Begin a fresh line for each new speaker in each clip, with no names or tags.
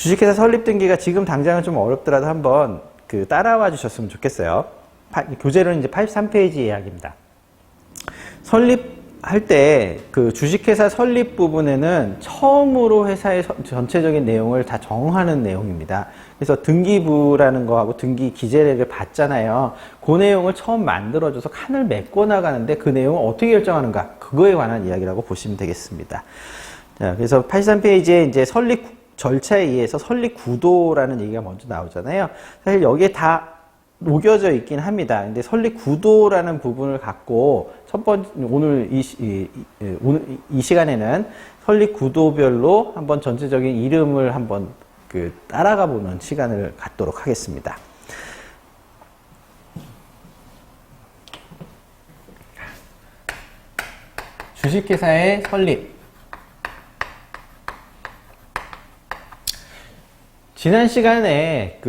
주식회사 설립 등기가 지금 당장은 좀 어렵더라도 한번 따라와 주셨으면 좋겠어요. 교재로는 이제 83페이지 이야기입니다. 설립할 때 주식회사 설립 부분에는 처음으로 회사의 전체적인 내용을 다 정하는 내용입니다. 그래서 등기부라는 거하고 등기 기재례를 받잖아요. 그 내용을 처음 만들어줘서 칸을 메꿔 나가는데 그 내용을 어떻게 결정하는가, 그거에 관한 이야기라고 보시면 되겠습니다. 자, 그래서 83페이지에 이제 설립 절차에 의해서 설립 구도라는 얘기가 먼저 나오잖아요. 사실 여기에 다 녹여져 있긴 합니다. 근데 설립 구도라는 부분을 갖고 오늘 이 시간에는 설립 구도별로 한번 전체적인 이름을 한번 따라가 보는 시간을 갖도록 하겠습니다. 주식회사의 설립. 지난 시간에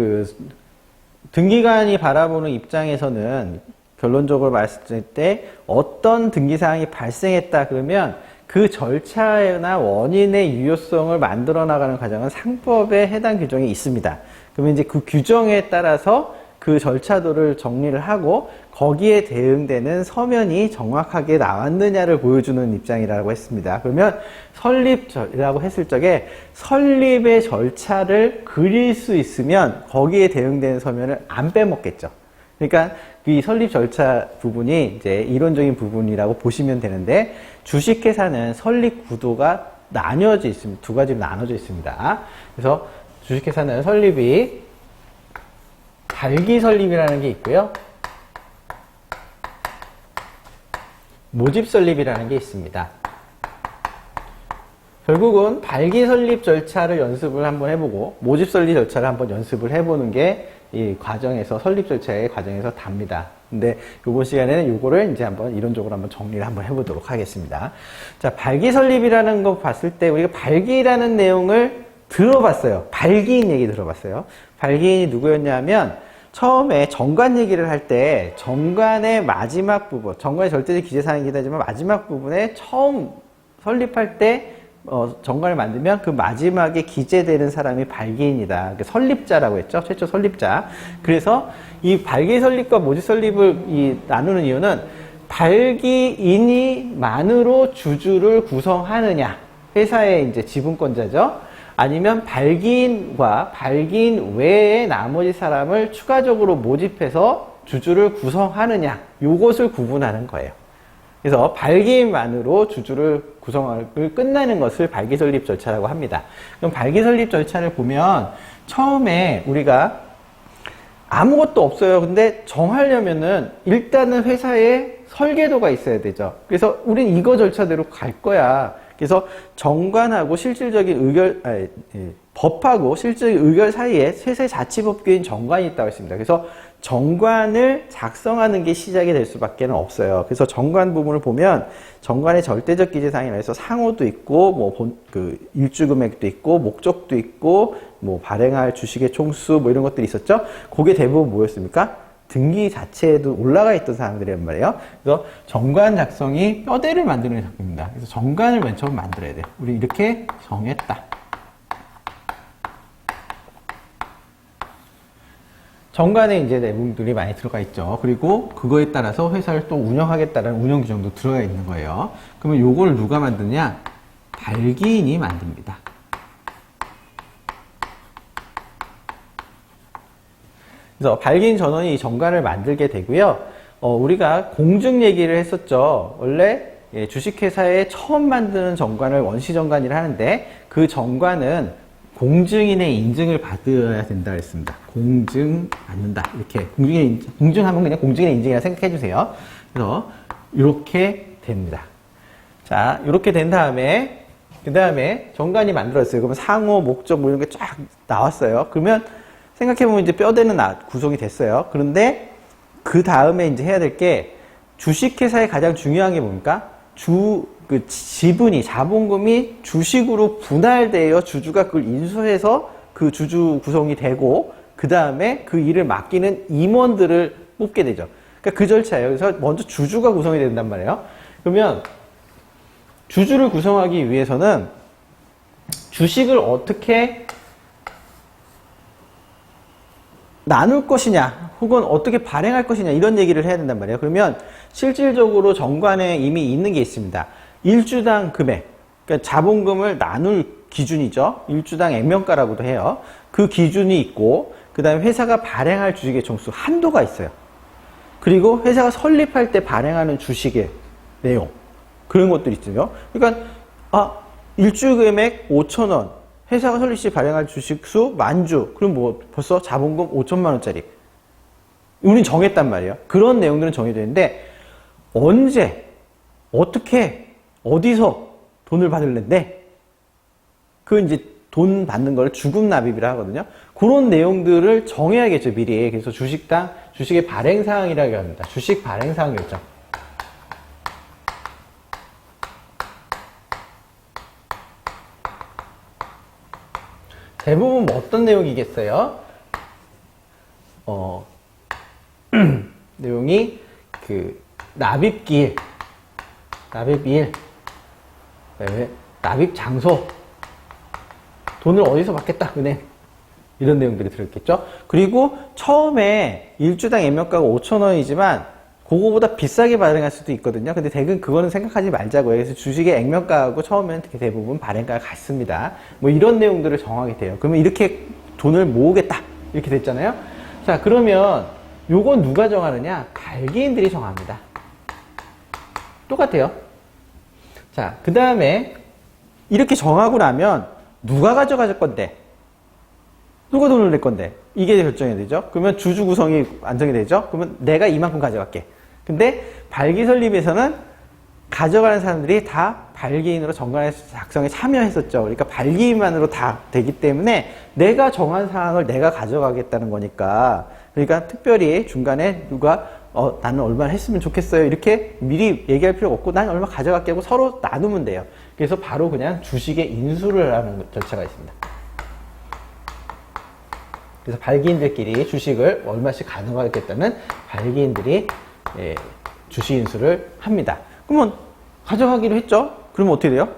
등기관이 바라보는 입장에서는 결론적으로 말씀드릴 때 어떤 등기사항이 발생했다 그러면 그 절차나 원인의 유효성을 만들어 나가는 과정은 상법에 해당 규정이 있습니다. 그러면 이제 그 규정에 따라서 그 절차도를 정리를 하고 거기에 대응되는 서면이 정확하게 나왔느냐를 보여주는 입장이라고 했습니다. 그러면 설립이라고 했을 적에 설립의 절차를 그릴 수 있으면 거기에 대응되는 서면을 안 빼먹겠죠. 그러니까 이 설립 절차 부분이 이제 이론적인 부분이라고 보시면 되는데, 주식회사는 설립 구도가 나뉘어져 있습니다. 두 가지로 나눠져 있습니다. 그래서 주식회사는 설립이 발기 설립이라는 게 있고요, 모집 설립이라는 게 있습니다. 결국은 발기 설립 절차를 연습을 한번 해보고 모집 설립 절차를 한번 연습을 해보는 게 이 과정에서, 설립 절차의 과정에서 답니다. 근데 이번 시간에는 이거를 이제 한번 이론적으로 한번 정리를 한번 해보도록 하겠습니다. 자, 발기 설립이라는 거 봤을 때 우리가 발기라는 내용을 들어봤어요. 발기인 얘기 들어봤어요. 발기인이 누구였냐면, 처음에 정관 얘기를 할 때 정관의 마지막 부분, 정관의 절대적 기재사항이긴 하지만 마지막 부분에 처음 설립할 때 정관을 만들면 그 마지막에 기재되는 사람이 발기인이다. 그러니까 설립자라고 했죠. 최초 설립자. 그래서 이 발기 설립과 모집 설립을 나누는 이유는 발기인이만으로 주주를 구성하느냐, 회사의 이제 지분권자죠. 아니면 발기인과 발기인 외에 나머지 사람을 추가적으로 모집해서 주주를 구성하느냐, 요것을 구분하는 거예요. 그래서 발기인만으로 주주를 구성을 끝나는 것을 발기 설립 절차라고 합니다. 그럼 발기 설립 절차를 보면 처음에 우리가 아무것도 없어요. 근데 정하려면은 일단은 회사에 설계도가 있어야 되죠. 그래서 우린 이거 절차대로 갈 거야. 그래서 정관하고 법하고 실질적인 의결 사이에 회사의 자치법규인 정관이 있다고 했습니다. 그래서 정관을 작성하는 게 시작이 될 수밖에 없어요. 그래서 정관 부분을 보면 정관의 절대적 기재사항이라 해서 상호도 있고, 일주 금액도 있고, 목적도 있고, 발행할 주식의 총수, 이런 것들이 있었죠. 그게 대부분 뭐였습니까? 등기 자체에도 올라가 있던 사람들이란 말이에요. 그래서 정관 작성이 뼈대를 만드는 작업입니다. 그래서 정관을 맨 처음 만들어야 돼요. 우리 이렇게 정했다. 정관에 이제 내용들이 많이 들어가 있죠. 그리고 그거에 따라서 회사를 또 운영하겠다는 운영 규정도 들어가 있는 거예요. 그러면 요걸 누가 만드냐? 발기인이 만듭니다. 그래서 발기인 전원이 이 정관을 만들게 되고요. 우리가 공증 얘기를 했었죠. 원래 주식회사에 처음 만드는 정관을 원시정관이라 하는데, 그 정관은 공증인의 인증을 받아야 된다 했습니다. 공증 받는다. 이렇게. 공증하면 그냥 공증인의 인증이라 생각해 주세요. 그래서 이렇게 됩니다. 자, 이렇게 된 다음에, 그 다음에 정관이 만들어졌어요. 그러면 상호, 목적 이런 게 쫙 나왔어요. 그러면 생각해보면 이제 뼈대는 구성이 됐어요. 그런데 그 다음에 이제 해야 될 게, 주식회사의 가장 중요한 게 뭡니까? 지분이, 자본금이 주식으로 분할되어 주주가 그걸 인수해서 그 주주 구성이 되고, 그 다음에 그 일을 맡기는 임원들을 뽑게 되죠. 그러니까 그 절차예요. 그래서 먼저 주주가 구성이 된단 말이에요. 그러면 주주를 구성하기 위해서는 주식을 어떻게 나눌 것이냐 혹은 어떻게 발행할 것이냐 이런 얘기를 해야 된단 말이에요. 그러면 실질적으로 정관에 이미 있는 게 있습니다. 일주당 금액, 그러니까 자본금을 나눌 기준이죠. 일주당 액면가라고도 해요. 그 기준이 있고 그 다음에 회사가 발행할 주식의 총수 한도가 있어요. 그리고 회사가 설립할 때 발행하는 주식의 내용 그런 것들이 있어요. 그러니까 일주 금액 5,000원 회사가 설립 시 발행할 주식 수 10,000주 그럼 뭐 벌써 자본금 5천만 원짜리 우린 정했단 말이에요. 그런 내용들은 정해져 있는데 언제 어떻게 어디서 돈을 받을랜데 그 이제 돈 받는 걸 주금납입이라 하거든요. 그런 내용들을 정해야겠죠, 미리. 그래서 주식의 발행사항이라고 합니다. 주식 발행사항 결정. 대부분 뭐 어떤 내용이겠어요? 내용이 납입기일, 납입 장소, 돈을 어디서 받겠다, 은행. 이런 내용들이 들어있겠죠. 그리고 처음에 일주당 액면가가 5,000원이지만 그거보다 비싸게 발행할 수도 있거든요. 근데 대금 그거는 생각하지 말자고요. 그래서 주식의 액면가하고 처음에는 대부분 발행가가 같습니다. 뭐 이런 내용들을 정하게 돼요. 그러면 이렇게 돈을 모으겠다. 이렇게 됐잖아요. 자, 그러면 요건 누가 정하느냐? 발기인들이 정합니다. 똑같아요. 자, 그 다음에 이렇게 정하고 나면 누가 가져갈 건데? 누가 돈을 낼 건데? 이게 결정이 되죠. 그러면 주주 구성이 안정이 되죠. 그러면 내가 이만큼 가져갈게. 근데 발기 설립에서는 가져가는 사람들이 다 발기인으로 정관 작성에 참여했었죠. 그러니까 발기인만으로 다 되기 때문에 내가 정한 사항을 내가 가져가겠다는 거니까. 그러니까 특별히 중간에 누가 나는 얼마 했으면 좋겠어요. 이렇게 미리 얘기할 필요가 없고 난 얼마 가져갈게 하고 서로 나누면 돼요. 그래서 바로 그냥 주식의 인수를 하는 절차가 있습니다. 그래서 발기인들끼리 주식을 얼마씩 가져가겠다는 발기인들이 주식 인수를 합니다. 그러면 가져가기로 했죠? 그러면 어떻게 돼요?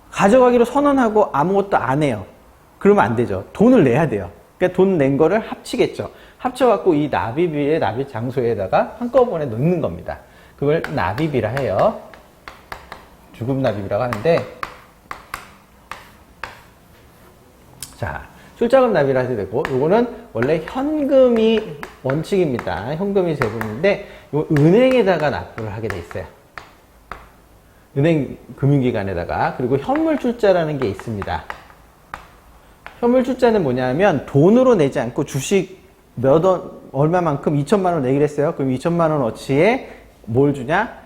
가져가기로 선언하고 아무것도 안 해요. 그러면 안 되죠. 돈을 내야 돼요. 그러니까 돈 낸 거를 합치겠죠. 합쳐갖고 이 납입일의 납입 장소에다가 한꺼번에 넣는 겁니다. 그걸 납입이라 해요. 주금 납입이라고 하는데, 자, 출자금 납입이라 해도 되고, 요거는 원래 현금이 원칙입니다. 현금이 대부분인데, 요 은행에다가 납부를 하게 돼 있어요. 은행 금융기관에다가. 그리고 현물출자라는 게 있습니다. 현물출자는 뭐냐면 돈으로 내지 않고 주식 얼마만큼 2천만 원 내기로 했어요. 그럼 2천만 원어치에 뭘 주냐?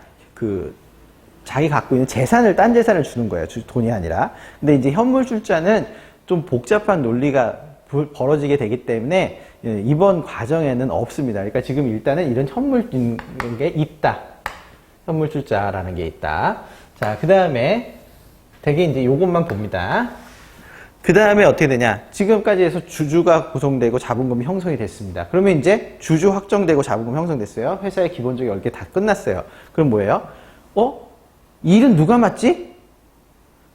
자기 갖고 있는 재산을, 딴 재산을 주는 거예요. 돈이 아니라. 근데 이제 현물출자는 좀 복잡한 논리가 벌어지게 되기 때문에 이번 과정에는 없습니다. 그러니까 지금 일단은 이런 현물인 게 있다. 현물출자라는 게 있다. 자, 그 다음에 되게 이제 요것만 봅니다. 그 다음에 어떻게 되냐? 지금까지 해서 주주가 구성되고 자본금이 형성이 됐습니다. 그러면 이제 주주 확정되고 자본금 형성됐어요. 회사의 기본적 10개 다 끝났어요. 그럼 뭐예요? 일은 누가 맡지?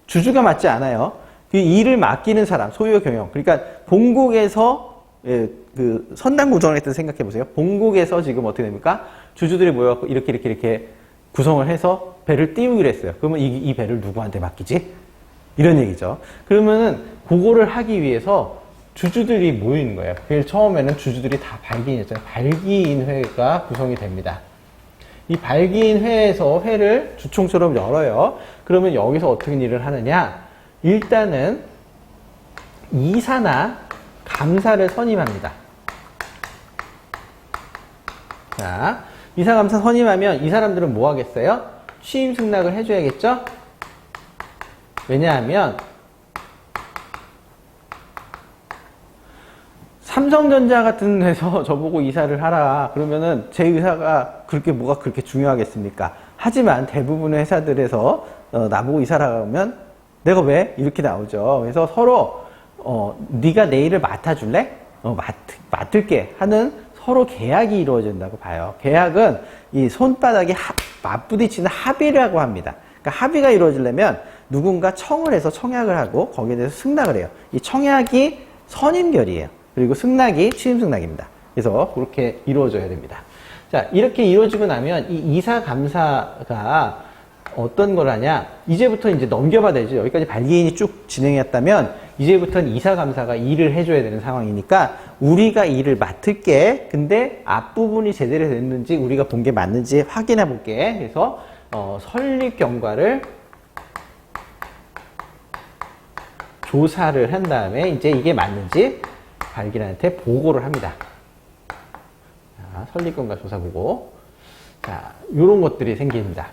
주주가 맡지 않아요. 그 일을 맡기는 사람, 소유 경영. 그러니까 본국에서 선당 구성을 했던 생각해 보세요. 본국에서 지금 어떻게 됩니까? 주주들이 모여갖고 이렇게 구성을 해서 배를 띄우기로 했어요. 그러면 이 배를 누구한테 맡기지? 이런 얘기죠. 그러면은 그거를 하기 위해서 주주들이 모이는 거예요. 그래서 처음에는 주주들이 다 발기인이었어요. 발기인회가 구성이 됩니다. 이 발기인회에서 회를 주총처럼 열어요. 그러면 여기서 어떻게 일을 하느냐? 일단은 이사나 감사를 선임합니다. 자, 이사, 감사 선임하면 이 사람들은 뭐 하겠어요? 취임 승낙을 해줘야겠죠? 왜냐하면 삼성전자 같은 데서 저보고 이사를 하라 그러면은 제 의사가 뭐가 그렇게 중요하겠습니까? 하지만 대부분의 회사들에서 나보고 이사를 하면 내가 왜? 이렇게 나오죠. 그래서 서로 네가 내 일을 맡아줄래? 맡을게 하는 서로 계약이 이루어진다고 봐요. 계약은 이 손바닥이 맞부딪히는 합의라고 합니다. 그러니까 합의가 이루어지려면 누군가 청을 해서 청약을 하고 거기에 대해서 승낙을 해요. 이 청약이 선임결이에요. 그리고 승낙이 취임승낙입니다. 그래서 그렇게 이루어져야 됩니다. 자, 이렇게 이루어지고 나면 이 이사감사가 어떤 걸 하냐? 이제부터 이제 넘겨봐야 되죠. 여기까지 발기인이 쭉 진행했다면 이제부터는 이사감사가 일을 해줘야 되는 상황이니까 우리가 일을 맡을게. 근데 앞부분이 제대로 됐는지 우리가 본 게 맞는지 확인해 볼게. 그래서 설립 경과를 조사를 한 다음에 이제 이게 맞는지 발기인한테 보고를 합니다. 자, 설립 경과 조사 보고. 자, 요런 것들이 생깁니다.